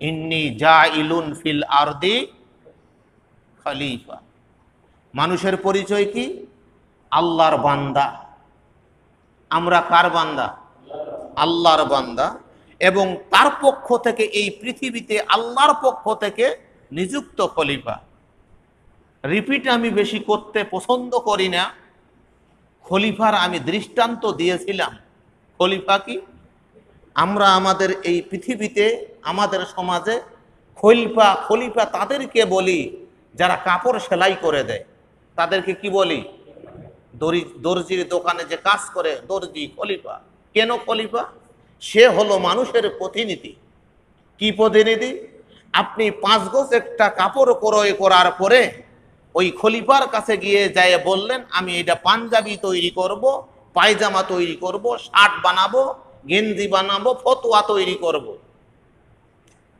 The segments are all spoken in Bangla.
ইন্নী জাইলুন ফিল আরদি খলিফা। মানুষের পরিচয় কি? আল্লাহর বান্দা। আমরা কার বান্দা? আল্লাহর বান্দা। এবং তার পক্ষ থেকে এই পৃথিবীতে আল্লাহর পক্ষ থেকে নিযুক্ত খলিফা। রিপিট আমি বেশি করতে পছন্দ করি না। খলিফার আমি দৃষ্টান্ত দিয়েছিলাম। খলিফা কি? আমরা আমাদের এই পৃথিবীতে আমাদের সমাজে খলিফা তাদেরকে বলি যারা কাপড় সেলাই করে দেয়। তাদেরকে কি বলি? দর্জির দোকানে যে কাজ করে দর্জি খলিফা। কেন খলিফা? সে হলো মানুষের প্রতিনিধি। কি প্রতিনিধি? আপনি 5 গজ একটা কাপড় ক্রয় করার পরে ওই খলিফার কাছে গিয়ে যায় বললেন, আমি এটা পাঞ্জাবি তৈরি করব, পায়জামা তৈরি করব, শার্ট বানাবো, গেঞ্জি বানাবো, ফতোয়া তৈরি করব,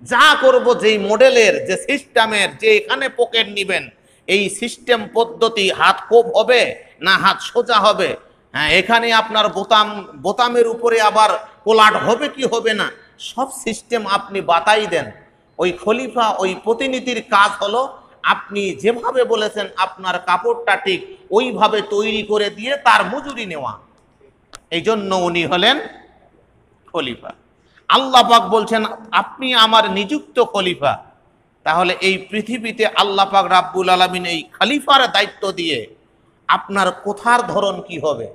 যা করব, যেই মডেলের, যে সিস্টেমের, যে এখানে পকেট নিবেন, এই সিস্টেম পদ্ধতি, হাত কোপ হবে না হাত সোজা হবে, হ্যাঁ এখানে আপনার বোতামের উপরে আবার কোলাট হবে কি হবে না, সব সিস্টেম আপনি বাতাই দেন। ওই খলিফা, ওই প্রতিনিধির কাজ হলো আপনি যেভাবে বলেছেন আপনার কাপড়টা ঠিক ওইভাবে তৈরি করে দিয়ে তার মজুরি নেওয়া। এই জন্য উনি হলেন খলিফা। আল্লাহ পাক বলছেন আপনি আমার নিযুক্ত খলিফা। তাহলে এই পৃথিবীতে আল্লাহ পাক রাব্বুল আলামিন এই খলিফার দায়িত্ব দিয়ে আপনার কোথার ধরন কি হবে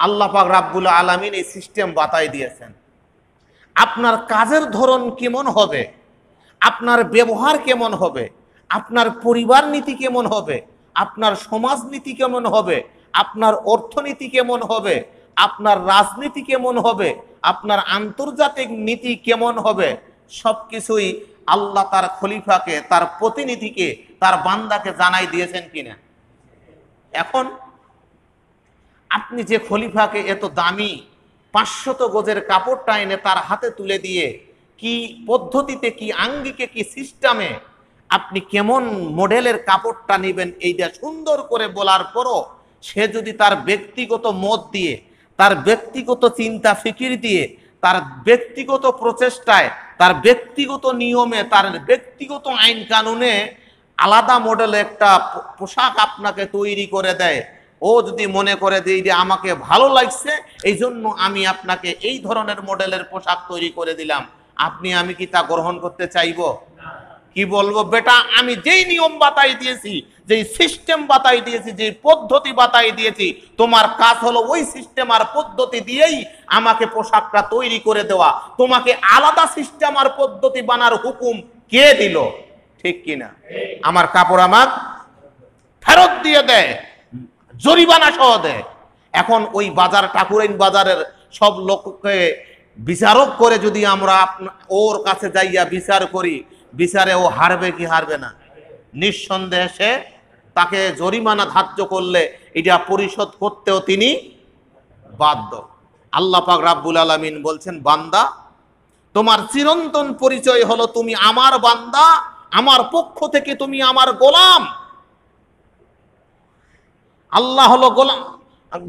আল্লাহ পাক রাব্বুল আলামিন এই সিস্টেম বাতাই দিয়েছেন। আপনার কাজের ধরন কেমন হবে, আপনার ব্যবহার কেমন হবে, আপনার পরিবার নীতি কেমন হবে, আপনার সমাজনীতি কেমন হবে, আপনার অর্থনীতি কেমন হবে, আপনার রাজনীতি কেমন হবে, আপনার আন্তর্জাতিক নীতি কেমন হবে, সবকিছুই আল্লাহ তার খলিফাকে, তার প্রতিনিধিকে, তার বান্দাকে জানাই দিয়েছেন কিনা। এখন আপনি যে খলিফাকে এত দামি 500 গজের কাপড়টা এনে তার হাতে তুলে দিয়ে কি পদ্ধতিতে, কি আঙ্গিকে, কি সিস্টেমে আপনি কেমন মডেলের কাপড়টা নেবেন এইটা সুন্দর করে বলার পরও সে যদি তার ব্যক্তিগত মত দিয়ে, তার ব্যক্তিগত চিন্তা ফিকির দিয়ে, তার ব্যক্তিগত প্রচেষ্টায়, তার ব্যক্তিগত নিয়মে, তার ব্যক্তিগত আইন কানুনে আলাদা মডেলে একটা পোশাক আপনাকে তৈরি করে দেয়, ও যদি মনে করে যে এই যে আমাকে ভালো লাগছে এই জন্য আমি আপনাকে এই ধরনের মডেলের পোশাক তৈরি করে দিলাম, আপনি আমি কি তা গ্রহণ করতে চাইবো? কি বলবো, বেটা আমি যেই নিয়ম বাতাই দিয়েছি, যেই সিস্টেম বাতাই দিয়েছি, যেই পদ্ধতি বাতাই দিয়েছি, তোমার কাজ হলো ওই সিস্টেম আর পদ্ধতি দিয়েই আমাকে পোশাকটা তৈরি করে দেওয়া। তোমাকে আলাদা সিস্টেম আর পদ্ধতি বানার হুকুম কে দিল? ঠিক কিনা? আমার কাপড় আমার ফেরত দিয়ে দেয়, জরিমানা সহ দেয়। এখন ওই বাজার, ঠাকুরাইন বাজারের সব লোককে বিচারক করে যদি আমরা ওর কাছে যাইয়া বিচার করি, বিচারে ও হারবে কি হারবে না? নিঃসন্দেহে সে, তাকে জরিমানা ধার্য করলে এটা পরিশোধ করতেও তিনি বাধ্য। আল্লাহ পাক রাব্বুল আলামিন বলছেন, বান্দা তোমার চিরন্তন পরিচয় হলো তুমি আমার বান্দা, আমার পক্ষ থেকে তুমি আমার গোলাম। আল্লাহ হলো গোলাম,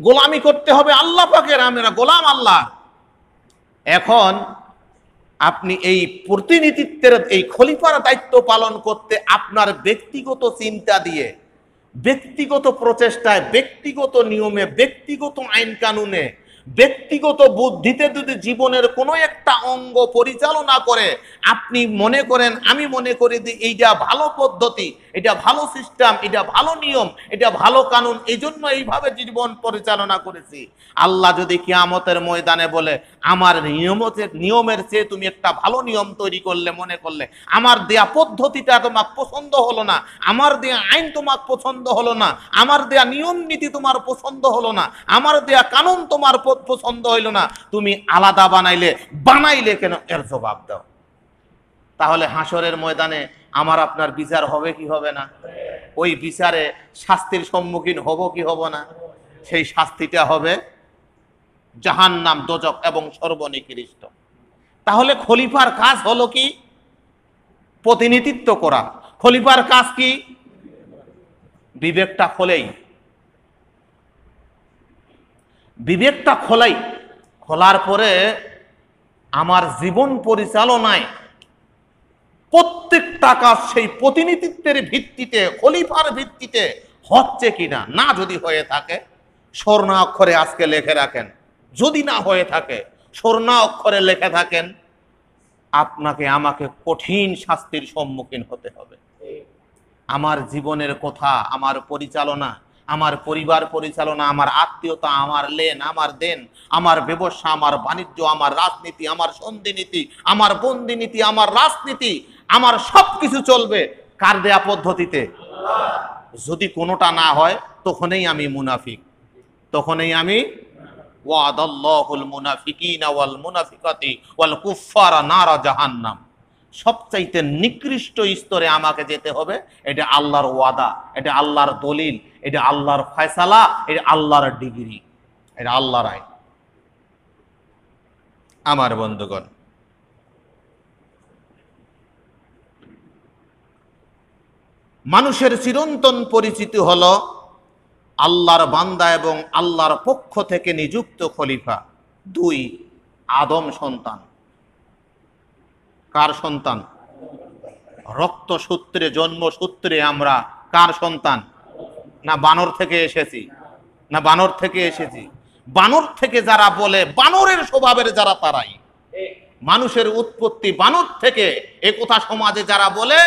গোলামি করতে হবে আল্লাহ পাকের, আমরা গোলাম আল্লাহ। এখন আপনি এই প্রতিনিধিত্বের, এই খলিফার দায়িত্ব পালন করতে আপনার ব্যক্তিগত চিন্তা দিয়ে, ব্যক্তিগত প্রচেষ্টায়, ব্যক্তিগত নিয়মে, ব্যক্তিগত আইন কানুনে, ব্যক্তিগত বুদ্ধিতে যদি জীবনের কোনো একটা অঙ্গ পরিচালনা করে আপনি মনে করেন, আমি মনে করি যে এইটা ভালো পদ্ধতি, এটা ভালো সিস্টেম, এটা ভালো নিয়ম, এটা ভালো কানুন, এই জন্য এইভাবে জীবন পরিচালনা করেছি, আল্লাহ যদি কিয়ামতের ময়দানে বলে আমার নিয়মের চেয়ে তুমি একটা ভালো নিয়ম তৈরি করলে, মনে করলে আমার দেয়া পদ্ধতিটা তোমার পছন্দ হলো না, আমার দেয়া আইন তোমার পছন্দ হলো না, আমার দেয়া নিয়ম নীতি তোমার পছন্দ হলো না, আমার দেয়া কানুন তোমার পছন্দ হইল না, তুমি আলাদা বানাইলে কেন, এর জবাব দাও। তাহলে হাসরের ময়দানে আমার আপনার বিচার হবে কি হবে না? ওই বিচারে শাস্তির সম্মুখীন হব কি হব না? সেই শাস্তিটা হবে জাহান্নাম, দোজখ এবং সর্বনিকৃষ্ট। তাহলে খলিফার কাজ হলো কি? প্রতিনিধিত্ব করা। খলিফার কাজ কি? বিবেকটা খোলাই, খোলার পরে আমার জীবন পরিচালনায় প্রত্যেকটা কাজ সেই প্রতিনিধিত্বের ভিত্তিতে, খলিফার ভিত্তিতে হচ্ছে কিনা। না যদি হয়ে থাকে স্বর্ণ অক্ষরে আজকে লিখে রাখেন, যদি না হয়ে থাকে স্বর্ণ অক্ষরে লিখে থাকেন, আপনাকে আমাকে কঠিন শাস্তির সম্মুখীন হতে হবে। আমার জীবনের কথা, আমার পরিচালনা, আমার পরিবার পরিচালনা, আমার আত্মীয়তা, আমার লেন, আমার দেন, আমার ব্যবসা, আমার বাণিজ্য, আমার রাজনীতি, আমার সন্ধিনীতি, আমার বন্দিনীতি, আমার রাজনীতি, আমার সবকিছু চলবে কার দেয়া পদ্ধতিতে? যদি কোনোটা না হয় তখনই আমি মুনাফিক, তখনই আমি ওয়াদাল্লাহুল মুনাফিকিনা ওয়াল মুনাফিকাতি ওয়াল কুফারা নারা জাহান্নাম। সবচাইতে নিকৃষ্ট স্তরে আমাকে যেতে হবে। এটা আল্লাহর ওয়াদা, এটা আল্লাহর দলিল, এটা আল্লাহর ফয়সালা, এটা আল্লাহর ডিগ্রি, এটা আল্লাহর আইন। আমার বন্ধুগণ, মানুষের চিরন্তন পরিচিতি হলো আল্লাহর বান্দা এবং আল্লাহর পক্ষ থেকে নিযুক্ত খলিফা। 2, আদম সন্তান। কার সন্তান? রক্ত সূত্রে, জন্মসূত্রে আমরা কার সন্তান? না বানর থেকে এসেছি? না বানর থেকে এসেছি? বানর থেকে যারা বলে, বানরের স্বভাবের যারা, তারাই মানুষের উৎপত্তি বানর থেকে, এ কথা সমাজে যারা বলে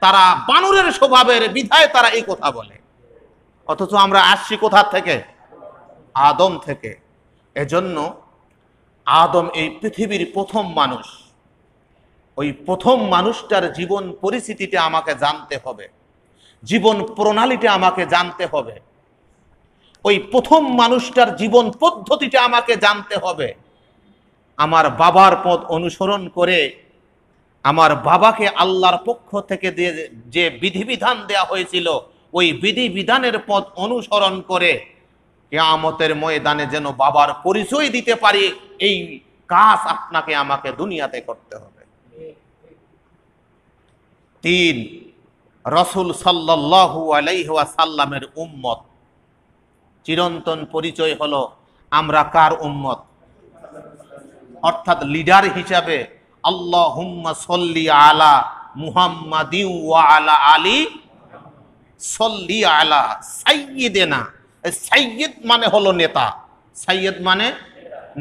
তারা বানরের স্বভাবের বিধায় তারা এই কথা বলে। অথচ আমরা আসছি কোথা থেকে? আদম থেকে। এজন্য আদম এই পৃথিবীর প্রথম মানুষ। ওই প্রথম মানুষটার জীবন পরিস্থিতিটা আমাকে জানতে হবে, জীবন প্রণালীটা আমাকে জানতে হবে, ওই প্রথম মানুষটার জীবন পদ্ধতিটা আমাকে জানতে হবে। আমার বাবার পথ অনুসরণ করে, আমার বাবাকে আল্লাহর পক্ষ থেকে যে বিধিবিধান দেয়া হয়েছিল ওই বিধিবিধানের পথ অনুসরণ করে কিয়ামতের ময়দানে যেন বাবার পরিচয় দিতে পারি, এই কাজ আপনাকে আমাকে দুনিয়াতে করতে হবে। 3, রাসূল সাল্লাল্লাহু আলাইহি ওয়াসাল্লামের উম্মত। চিরন্তন পরিচয় হলো আমরা কার উম্মত? অর্থাৎ লিডার হিসাবে আল্লাহুম্মা সাল্লি আলা মুহাম্মাদিন ওয়া আলা আলি সাল্লি আলা সাইয়্যিদিনা। সাইয়্যিদ মানে হলো নেতা, সাইয়্যিদ মানে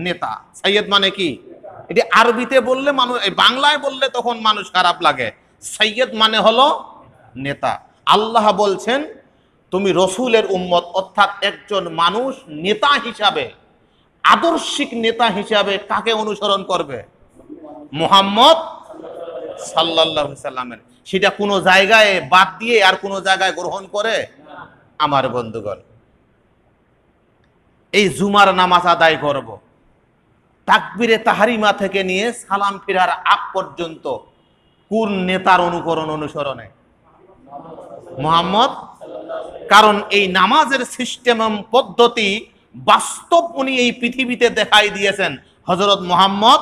নেতা। সাইয়্যিদ মানে কি? এটি আরবিতে বললে মানুষ, বাংলায় বললে তখন মানুষ খারাপ লাগে। সাইয়্যিদ মানে হলো নেতা। আল্লাহ বলছেন তুমি রসুলের উম্মত, অর্থাৎ একজন মানুষ নেতা হিসাবে, আদর্শিক নেতা হিসাবে কাকে অনুসরণ করবে? মুহাম্মদ সাল্লাল্লাহু আলাইহি সাল্লামের। সেটা কোনো জায়গায় বাদ দিয়ে আর কোনো জায়গায় গ্রহণ করে? আমার বন্ধুগণ, এই জুমার নামাজ আদায় করব, তাকবীরে তাহরিমা থেকে নিয়ে সালাম ফিরার আগ পর্যন্ত কোন নেতার অনুসরণে? মুহাম্মদ। কারণ এই নামাজের সিস্টেম পদ্ধতি বাস্তব উনি এই পৃথিবীতে দেখাই দিয়েছেন হযরত মুহাম্মদ।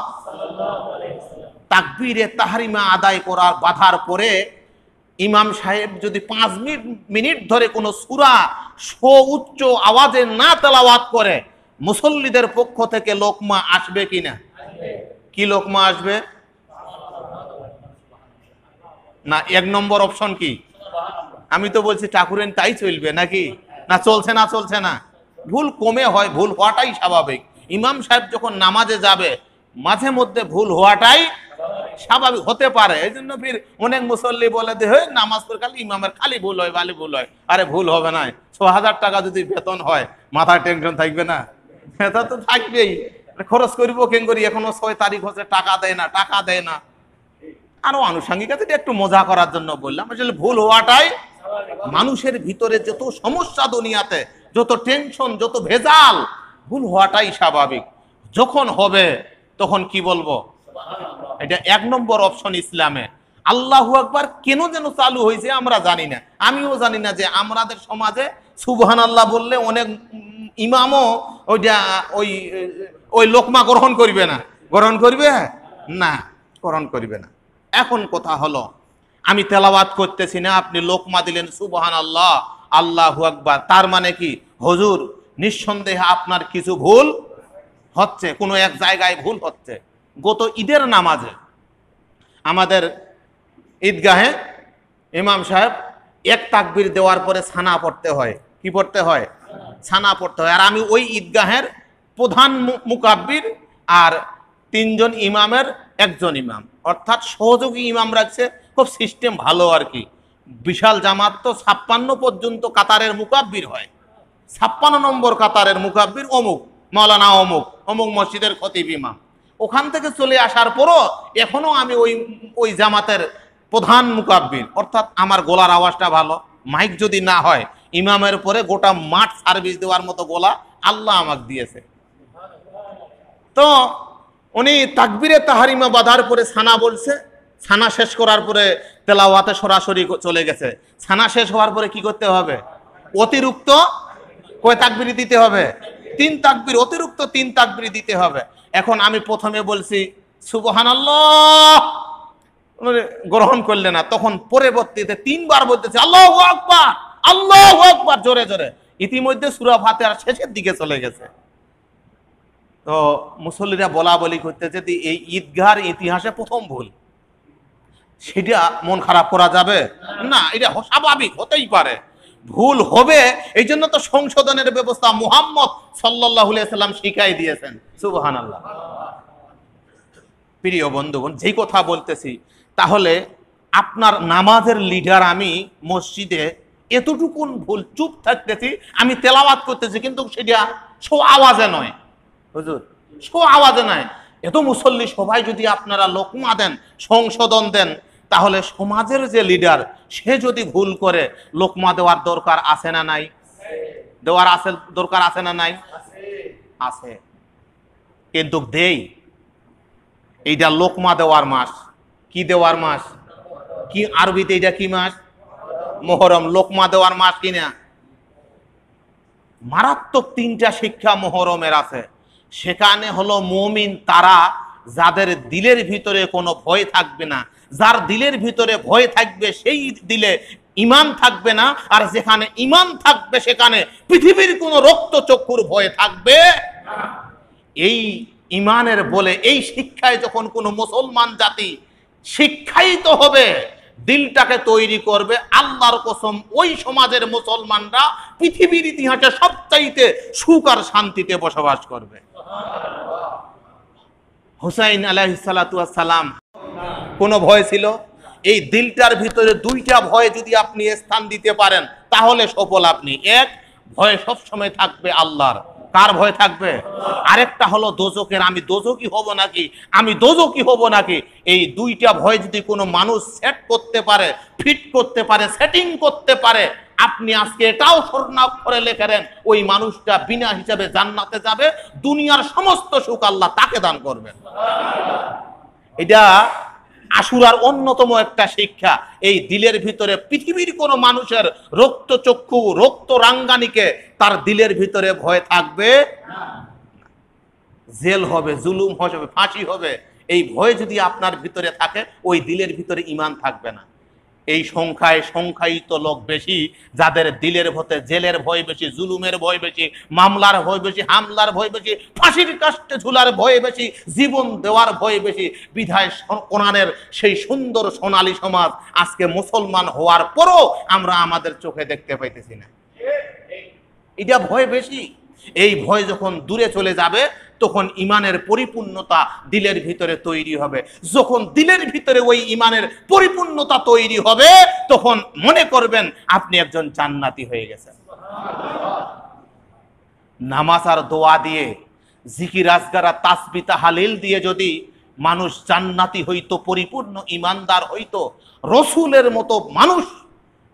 তাকবীরে তাহরিমা আদায় করার বাধার পরে ইমাম সাহেব যদি 5 মিনিট ধরে কোনো সূরা উচ্চ আওয়াজে না তেলাওয়াত করে, মুসল্লিদের পক্ষ থেকে লোকমা আসবে কিনা? কি লোকমা আসবে? না 1 নম্বর অপশন কি? আমি তো বলছি ঠাকুরেন তাই চলবে নাকি? না চলছে না? চলছে না। ভুল কমে হয়, ভুল হওয়াটাই স্বাভাবিক। ইমাম সাহেব যখন নামাজে যাবে মাঝে মধ্যে ভুল হওয়াটাই স্বাভাবিক, হতে পারে। এই জন্য ফির অনেক মুসল্লি বলে দে নামাজ পড়ে খালি ইমামের খালি ভুল হয়, বালি ভুল হয়। আরে ভুল হবে না। 6000 টাকা যদি বেতন হয় মাথায় টেনশন থাকবে না? এটা তো থাকবেই। খরচ করবো কেন করি, এখনো 6 তারিখ হচ্ছে, টাকা দেয় না, টাকা দেয় না। আরো আনুষঙ্গিকতা একটু মজা করার জন্য বললাম। আসলে ভুল হওয়াটাই মানুষের ভিতরে যত সমস্যা দুনিয়াতে, যত টেনশন, যত ভেজাল, ভুল হওয়াটাই স্বাভাবিক। যখন হবে তখন কি বলবো? এটা 1 নম্বর অপশন ইসলামে। আল্লাহু আকবার কেন যেন চালু হয়েছে আমরা জানি না, আমিও জানি না যে আমাদের সমাজে সুবহানাল্লাহ বললে অনেক ইমামও ওইটা ওই লোকমা গ্রহণ করবে না। গ্রহণ করবে না? গ্রহণ করবে না। এখন কথা হলো, আমি তেলাওয়াত করতেছি না, আপনি লোকমা দিলেন সুবহানাল্লাহ, আল্লাহু আকবার, তার মানে কি হুজুর নিঃসন্দেহে আপনার কিছু ভুল হচ্ছে, কোনো এক জায়গায় ভুল হচ্ছে। গত ঈদের নামাজে আমাদের ঈদগাহে ইমাম সাহেব এক তাকবীর দেওয়ার পরে ছানা পড়তে হয়। কি পড়তে হয়? ছানা পড়তে হয়। আর আমি ওই ঈদগাহের প্রধান মুকাব্বির আর 3 জন ইমামের একজন ইমাম, অর্থাৎ সহযোগী ইমাম রাখছে। খুব সিস্টেম ভালো আর কি। বিশাল জামাত তো 56 পর্যন্ত কাতারের মুকাব্বির হয়। 56 নম্বর কাতারের মুকাব্বির অমুক মাওলানা অমুক অমুক মসজিদের খতিব ইমাম। ওখান থেকে চলে আসার পরও এখনো আমি ওই জামাতের প্রধান মুকাব্বির, অর্থাৎ আমার গলার আওয়াজটা ভালো। মাইক যদি না হয়, ইমামের পরে গোটা মাঠ সার্ভিস দেওয়ার মতো গলা আল্লাহ আমাকে দিয়েছে। তো উনি তাকবীরে তাহারিমা বাঁধার পরে ছানা বলছে। ছানা শেষ করার পরে তেলাওয়াতে সরাসরি চলে গেছে। ছানা শেষ হওয়ার পরে কি করতে হবে? অতিরিক্ত কয় তাকবীর দিতে হবে? 3 তাকবীর, অতিরিক্ত 3 তাকবীর দিতে হবে। এখন আমি প্রথমে বলছি সুবহানাল্লাহ, গ্রহণ করলে না। তখন পরবর্তীতে 3 বার বলতেছে আল্লাহু আকবার, আল্লাহু আকবার, জোরে জোরে। ইতিমধ্যে সূরা ফাতিহার শেষের দিকে চলে গেছে। তো মুসল্লিরা বলা বলি করতেছে যে এই ঈদগাহর ইতিহাসে প্রথম ভুল। সেটা মন খারাপ করা যাবে না, এটা স্বাভাবিক, হতেই পারে, ভুল হবে। এই জন্য তো সংশোধনের ব্যবস্থা মুহাম্মদ সাল্লাল্লাহু আলাইহি সাল্লাম শিখাই দিয়েছেন। সুবহানাল্লাহ। প্রিয় বন্ধুগণ, যেই কথা বলতেছি, তাহলে আপনার নামাজের লিডার আমি মসজিদে এতটুকুন ভুল, চুপ থাকতেছি, আমি তেলাওয়াত করতেছি, কিন্তু সেটা শো আওয়াজে নয় হুজুর, শো আওয়াজে নয়। এত মুসল্লি সবাই যদি আপনারা লোকমা দেন, সংশোধন দেন, তাহলে সমাজের যে লিডার সে যদি ভুল করে, লোকমা দেওয়ার দরকার আছে না নাই? দেওয়ার আছে, দরকার আছে না নাই? আছে। কিন্তু দেই, এইটা লোকমা দেওয়ার মাস। কি দেওয়ার মাস? কি আরবিতে এটা কি মাস? মুহররম। লোকমা দেওয়ার মাস কিনা? মারাত্মক 3টা শিক্ষা মুহররমের আছে। সেখানে হলো মুমিন তারা যাদের দিলের ভিতরে কোনো ভয় থাকবে না। যার দিলের ভিতরে ভয় থাকবে সেই দিলে ঈমান থাকবে না। আর যেখানে ঈমান থাকবে সেখানে পৃথিবীর কোনো রক্তচক্ষুর ভয় থাকবে না। এই ঈমানের বলে এই শিক্ষায় যখন কোনো মুসলমান জাতি শিক্ষায়িত হবে, দিলটাকে তৈরি করবে, আল্লাহর কসম ওই সমাজের মুসলমানরা পৃথিবীর ইতিহাসে সবচাইতে সুখ আর শান্তিতে বসবাস করবে। হুসাইন আলাইহিস সালাতু ওয়াস সালাম কোন ভয় ছিল? এই দিলটার ভিতরে 2টা ভয় যদি আপনি স্থান দিতে পারেন, তাহলে সফল আপনি। এক, ভয় সবসময় থাকবে আল্লাহর। কার ভয় থাকবে? আরেকটা হলো দোজখের, আমি দোজখী হব নাকি, আমি দোজখী হব নাকি। এই 2টা ভয় যদি কোনো মানুষ সেট করতে পারে, ফিট করতে পারে, সেটিং করতে পারে, আপনি আজকে এটাও স্বর্ণাক্ষরে লেখেন, ওই মানুষটা বিনা হিসাবে জান্নাতে যাবে, দুনিয়ার সমস্ত সুখ আল্লাহ তাকে দান করবেন। এটা আশুরার অন্যতম একটা শিক্ষা। এই দিলের ভিতরে পৃথিবীর কোন মানুষের রক্তচক্ষু, রক্ত রাঙ্গানিকে তার দিলের ভিতরে ভয় থাকবে না। জেল হবে, জুলুম হবে, ফাঁসি হবে, এই ভয় যদি আপনার ভিতরে থাকে, ওই দিলের ভিতরে ঈমান থাকবে না। এই সংখ্যায় সংখ্যায়িত লোক বেশি, যাদের দিলের ভেতরে জেলের ভয় বেশি, জুলুমের ভয় বেশি, মামলার ভয় বেশি, হামলার ভয় বেশি, ফাঁসির কাস্টে ঝুলার ভয় বেশি, জীবন দেওয়ার ভয় বেশি। বিধায় কোরআনের সেই সুন্দর সোনালী সমাজ আজকে মুসলমান হওয়ার পরও আমরা আমাদের চোখে দেখতে পাইতেছি না। এটা ভয় বেশি। এই ভয় যখন দূরে চলে যাবে, তখন ঈমানের পরিপূর্ণতা দিলের ভিতরে তৈরি হবে। যখন দিলের ভিতরে ওই ঈমানের পরিপূর্ণতা তৈরি হবে, তখন মনে করবেন আপনি একজন জান্নাতি হয়ে গেছেন। নামাজ আর দোয়া দিয়ে, জিকির আজগার আর তাসবিহ তাহলিল দিয়ে যদি মানুষ জান্নাতি হইতো, পরিপূর্ণ ঈমানদার হইতো, রসুলের মতো মানুষ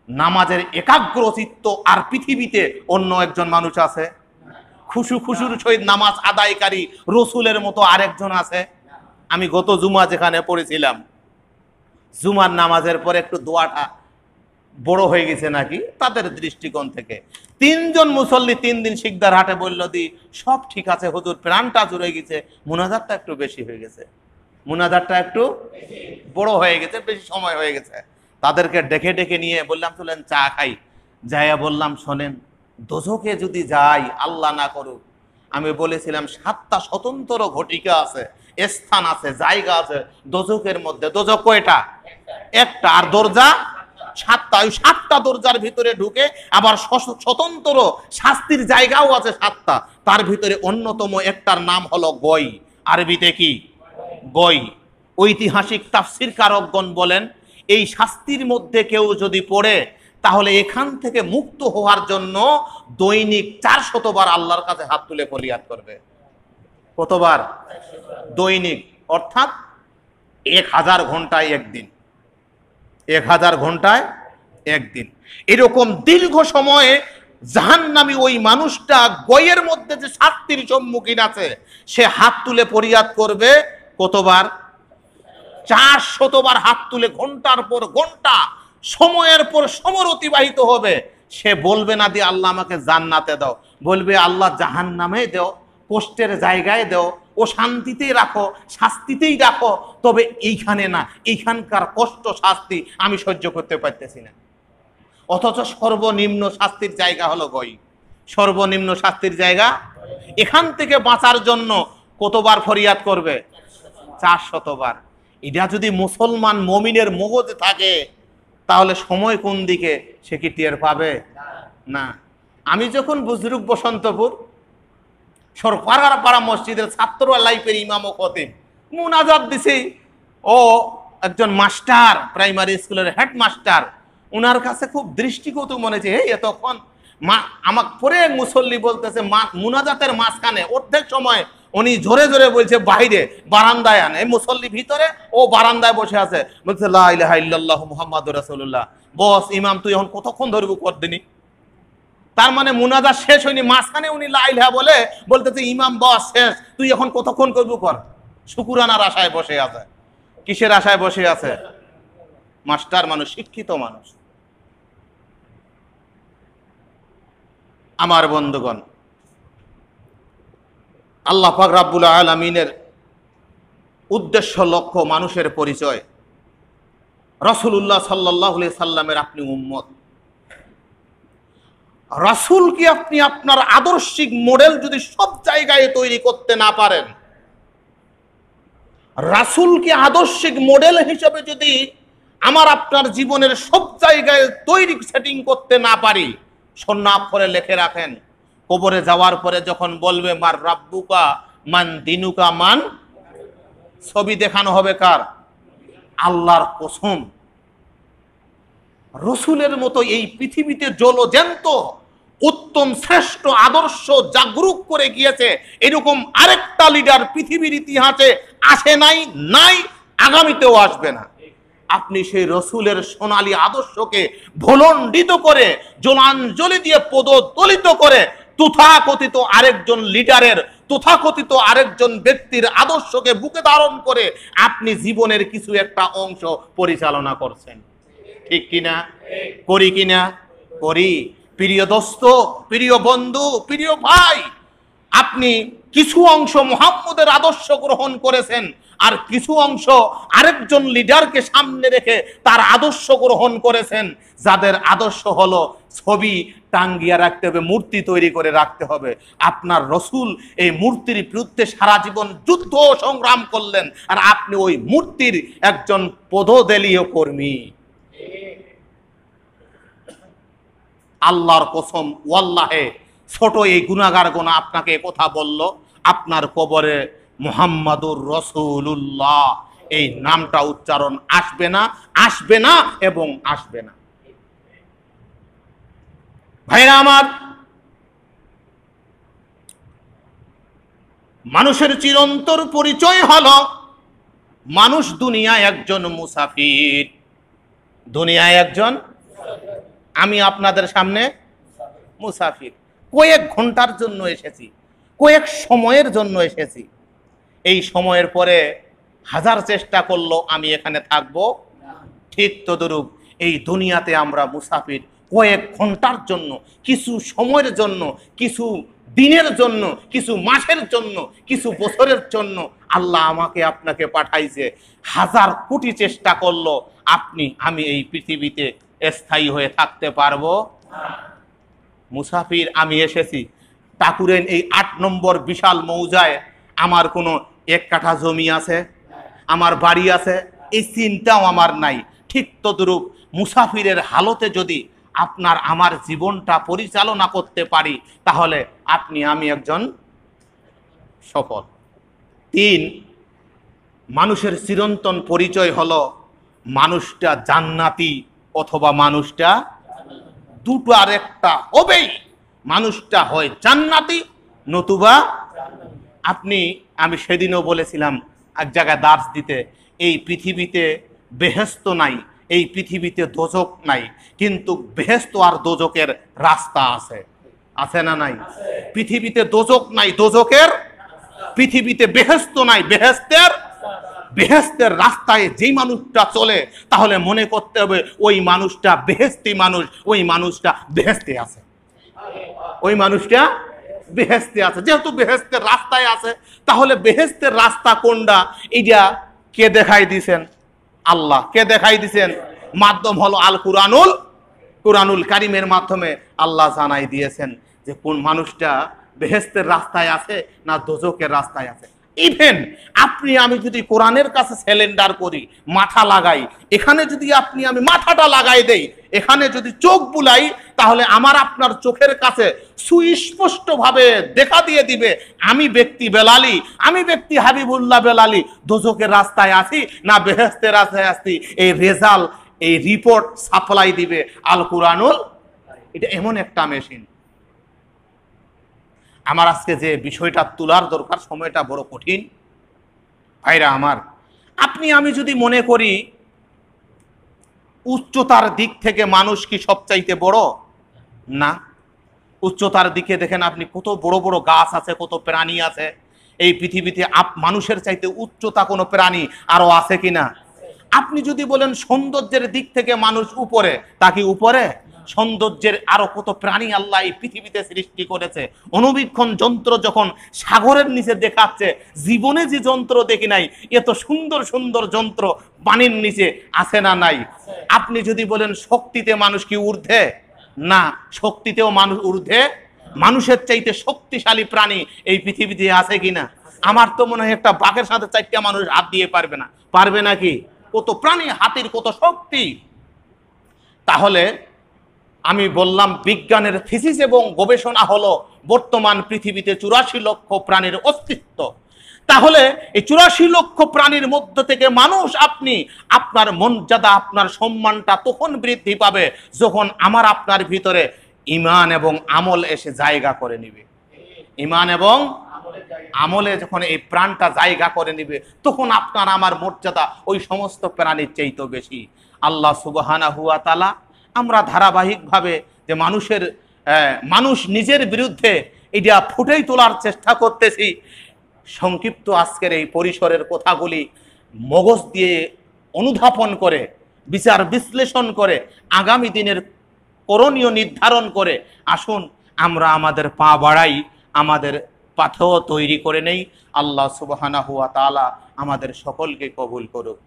নামাজের একাগ্রচিত্ত আর পৃথিবীতে অন্য একজন মানুষ আছে? খুশুর সহিত নামাজ আদায়কারী রসুলের মতো আরেকজন আছে? আমি গত জুমা যেখানে পড়েছিলাম, জুমার নামাজের পরে একটু দোয়াটা বড় হয়ে গেছে নাকি তাদের দৃষ্টিকোণ থেকে। 3 জন মুসল্লি 3 দিন শিকদার হাটে বলল দি সব ঠিক আছে হুজুর, প্রাণটা জুড়ে গেছে, মুনাজাতটা একটু বেশি হয়ে গেছে, মুনাজাতটা একটু বড় হয়ে গেছে, বেশি সময় হয়ে গেছে। তাদেরকে ডেকে ডেকে নিয়ে বললাম চলেন চা খাই। যাইয়া বললাম শোনেন, দোজখে যদি যাই, আল্লাহ না করুক, আমি বলেছিলাম 7টা স্বতন্ত্র ঘটিকা আছে, স্থান আছে, জায়গা আছে দোজখের মধ্যে। দোজখ কয়টা? একটা। আর দরজা 7টা। ওই 7টা দরজার ভিতরে ঢুকে আবার স্বতন্ত্র শাস্তির জায়গাও আছে 7টা। তার ভিতরে অন্যতম একটার নাম হলো গই। আরবিতে কি? গই। ঐতিহাসিক তাফসির কারকগণ বলেন, এই শাস্তির মধ্যে কেউ যদি পড়ে তাহলে এখান থেকে মুক্ত হওয়ার জন্য দৈনিক 400 বার আল্লাহর কাছে হাত তুলে ফরিয়াদ করবে। কতবার? দৈনিক, অর্থাৎ 1000 ঘন্টায় একদিন। 1000 ঘন্টায় একদিন। এরকম দীর্ঘ সময়ে জাহান্নামী ওই মানুষটা গয়ের মধ্যে যে শাস্তির সম্মুখীন আছে, সে হাত তুলে ফরিয়াদ করবে কতবার? 400 বার হাত তুলে, ঘন্টার পর ঘন্টা, সময়ের পর সময় অতিবাহিত হবে। সে বলবে না দিয়ে আল্লাহ আমাকে জান্নাতে দাও, বলবে আল্লাহ জাহান্নামে দাও, কষ্টের জায়গায় দাও, ও শান্তিতেই রাখো, শাস্তিতেই রাখো, তবে এইখানে না, এইখানকার কষ্ট শাস্তি আমি সহ্য করতে পারতেছি না। অথচ সর্বনিম্ন শাস্তির জায়গা হলো গই। সর্বনিম্ন শাস্তির জায়গা। এখান থেকে বাঁচার জন্য কতবার ফরিয়াদ করবে? 400 বার। এটা যদি মুসলমান মুমিনের মগজে থাকে তাহলে সময় কোন দিকে সে কি টের পাবে না। আমি যখন বুজরুক বসন্তপুর সরপাড়া মসজিদের ছাত্র লাইফের ইমাম ও খতিব মুনাজাত দিছি, ও একজন মাস্টার, প্রাইমারি স্কুলের হেডমাস্টার, উনার কাছে খুব দৃষ্টিকটু মনে হচ্ছে। এতক্ষণ আমাকে পরে মুসল্লি বলতেছে মুনাজাতের মাঝখানে অর্ধেক সময় উনি জোরে জোরে বলছে বাইরে বারান্দায় আনে, মুসল্লি ভিতরে, ও বারান্দায় বসে আছে, বলছে লা ইলাহা ইল্লাল্লাহু মুহাম্মাদুর রাসূলুল্লাহ। বস ইমাম তুই এখন কতক্ষণ ধরবো করদিনি? তার মানে মুনাজাত শেষ হয়নি, মাঝখানে উনি লা ইলাহা বলে বলতেছে ইমাম বস শেষ, তুই এখন কতক্ষণ করবো কর। শুকুরানার আশায় বসে আছে। কিসের আশায় বসে আছে? মাস্টার মানুষ, শিক্ষিত মানুষ। আমার বন্ধুগণ, আল্লাহ পাক রব্বুল আলামিনের উদ্দেশ্য, লক্ষ্য, মানুষের পরিচয়। রাসূলুল্লাহ সাল্লাল্লাহু আলাইহি সাল্লামের আপনি উম্মত। রাসূলকে আপনি আপনার আদর্শিক মডেল যদি সব জায়গায় তৈরি করতে না পারেন, রাসূলকে আদর্শিক মডেল হিসেবে যদি আমার আপনার জীবনের সব জায়গায় তৈরি সেটিং করতে না পারি, স্বর্ণাক্ষরে লিখে রাখেন, কবরে যাওয়ার পরে যখন বলবে মার রাব্বুকা মান দিনুকা মান, ছবি দেখানো হবে কার? আল্লাহর কসম, রসুলের মতো এই পৃথিবীতে জলজ্যান্ত উত্তম শ্রেষ্ঠ আদর্শ জাগরুক করে গিয়েছে এরকম আরেকটা লিডার পৃথিবীর ইতিহাসে আসে নাই, নাই, আগামীতেও আসবে না। আপনি সেই রসুলের সোনালী আদর্শকে ভুলণ্ডিত করে, জলাঞ্জলি দিয়ে পদদলিত করে তথাকথিত আরেকজন লিডারের, তথাকথিত আরেকজন ব্যক্তির আদর্শকে বুকে ধারণ করে আপনি জীবনের কিছু একটা অংশ পরিচালনা করছেন। ঠিক কিনা? করি কিনা? করি। প্রিয় দোস্ত, প্রিয় বন্ধু, প্রিয় ভাই, আপনি কিছু অংশ মুহাম্মদের আদর্শ গ্রহণ করেছেন, আর কিছু অংশ আরেকজন লিডারকে সামনে রেখে তার আদর্শ গ্রহণ করেছেন, যাদের আদর্শ হলো ছবি টাঙ্গিয়ে রাখতে হবে, মূর্তি তৈরি করে রাখতে হবে। আপনার রসুল এই মূর্তির বিরুদ্ধে সারা জীবন যুদ্ধ সংগ্রাম করলেন, আর আপনি ওই মূর্তির একজন পদদলীয় কর্মী। আল্লাহর কসম, ওয়াল্লাহে, ছোট এই গুনাহগার গোনা আপনাকে কথা বলল, আপনার কবরে মুহাম্মাদুর রাসূলুল্লাহ এই নামটা উচ্চারণ আসবে না, আসবে না এবং আসবে না। ভাইরা আমার, মানুষের চিরন্তর পরিচয় হলো মানুষ দুনিয়ায় একজন মুসাফির। দুনিয়ায় একজন, আমি আপনাদের সামনে মুসাফির। কয়েক ঘন্টার জন্য এসেছি, কয়েক সময়ের জন্য এসেছি। এই সময়ের পরে হাজার চেষ্টা করলো আমি এখানে থাকবো, ঠিক তদরূপ এই দুনিয়াতে আমরা মুসাফির। কয়েক ঘন্টার জন্য, কিছু সময়ের জন্য, কিছু দিনের জন্য, কিছু মাসের জন্য, কিছু বছরের জন্য আল্লাহ আমাকে আপনাকে পাঠাইছে। হাজার কোটি চেষ্টা করলো আমি এই পৃথিবীতে স্থায়ী হয়ে থাকতে পারবো? মুসাফির আমি এসেছি। ঠাকুরের এই 8 নম্বর বিশাল মৌজায় আমার কোনো 1 কাঠা জমি আছে, আমার বাড়ি আছে, এই চিন্তাও আমার নাই। ঠিক তদ্রূপ মুসাফিরের হালতে যদি আপনার আমার জীবনটা পরিচালনা করতে পারি, তাহলে আপনি আমি একজন সফল। 3, মানুষের চিরন্তন পরিচয় হলো মানুষটা জান্নাতি অথবা মানুষটা দুটো আর একটা হবেই। মানুষটা হয় জান্নাতি নতুবা আমি সেদিনও বলেছিলাম এক জায়গায় দার্স দিতে, এই পৃথিবীতে বেহেশত নাই, এই পৃথিবীতে দোজক নাই, কিন্তু বেহেশত আর দোজকের রাস্তা আছে। আছে না নাই? পৃথিবীতে দোজক নাই, দোজকের, পৃথিবীতে বেহেশত নাই, বেহেশতের রাস্তায় যেই মানুষটা চলে, তাহলে মনে করতে হবে ওই মানুষটা বেহেশতি মানুষ, ওই মানুষটা বেহেশতে আছে, ওই মানুষটা বেহেশতে আছে। যেহেতু বেহেশতের রাস্তায় আছে, তাহলে বেহেশতের রাস্তা কোনটা এটা কে দেখাই দিছেন? আল্লাহ। কে দেখাই দিছেন? মাধ্যম হলো আল কুরআনুল কারীমের মাধ্যমে আল্লাহ জানাই দিয়েছেন যে কোন মানুষটা বেহেশতের রাস্তায় আছে না দোজকের রাস্তায় আছে। ইভেন আপনি আমি যদি কোরআনের কাছে সিলিন্ডার করি, মাথা লাগাই, এখানে যদি আমি মাথাটা লাগাই দেই, এখানে যদি চোখ বুলাই, তাহলে আমার আপনার চোখের কাছে সুস্পষ্টভাবে দেখা দিয়ে দিবে আমি ব্যক্তি বেলালি, আমি ব্যক্তি হাবিবুল্লাহ বেলালি দোজকের রাস্তায় আছি না বেহেশতের রাস্তায় আছি। এই রেজাল্ট, এই রিপোর্ট সাপ্লাই দিবে আল কুরআনুল। এটা এমন একটা মেশিন। আমার আজকে যে বিষয়টা তোলার দরকার, সময়টা বড় কঠিন। ভাইরা আমার, আপনি আমি যদি মনে করি উচ্চতার দিক থেকে মানুষ কি সবচাইতে বড়? না। উচ্চতার দিকে দেখেন আপনি কত বড় বড় গাছ আছে, কত প্রাণী আছে এই পৃথিবীতে। মানুষের চাইতে উচ্চতা কোনো প্রাণী আরো আছে কিনা? আপনি যদি বলেন সৌন্দর্যের দিক থেকে মানুষ উপরে, তা কি উপরে? সৌন্দর্যের আরো কত প্রাণী আল্লাহ এই পৃথিবীতে সৃষ্টি করেছে। অনুবীক্ষণ যন্ত্র যখন সাগরের নিচে দেখাচ্ছে, জীবনে যে যন্ত্র দেখি নাই, এত সুন্দর সুন্দর যন্ত্র পানির নিচে আছে না নাই? আপনি যদি বলেন শক্তিতে মানুষ কি ঊর্ধ্বে? না, শক্তিতেও মানুষ ঊর্ধ্বে। মানুষের চাইতে শক্তিশালী প্রাণী এই পৃথিবীতে আছে কিনা? আমার তো মনে হয় একটা বাঘের সাথে 4টা মানুষ হাত দিয়ে পারবে না। পারবে নাকি? কত প্রাণী, হাতির কত শক্তি। তাহলে আমি বললাম বিজ্ঞানের থিসিস এবং গবেষণা হলো বর্তমান পৃথিবীতে 84 লক্ষ প্রাণীর অস্তিত্ব। তাহলে এই 84 লক্ষ প্রাণীর মধ্য থেকে মানুষ, আপনার মর্যাদা, আপনার সম্মানটা তখন বৃদ্ধি পাবে যখন আমার আপনার ভিতরে ঈমান এবং আমল এসে জায়গা করে নিবে। ঈমান এবং আমলে যখন এই প্রাণটা জায়গা করে নিবে, তখন আপনার আমার মর্যাদা ওই সমস্ত প্রাণীর চাইতেও বেশি। আল্লাহ সুবহানাহু ওয়া তাআলা, আমরা ধারাবাহিকভাবে যে মানুষ নিজের বিরুদ্ধে এটা ফুটেই তোলার চেষ্টা করতেছি। সংক্ষিপ্ত আজকের এই পরিসরের কথাগুলি মগজ দিয়ে অনুধাবন করে, বিচার বিশ্লেষণ করে, আগামী দিনের করণীয় নির্ধারণ করে আসুন আমরা আমাদের পা বাড়াই, আমাদের পাথেও তৈরি করে নেই। আল্লাহ সুবহানাহু ওয়া তাআলা আমাদের সকলকে কবুল করুক।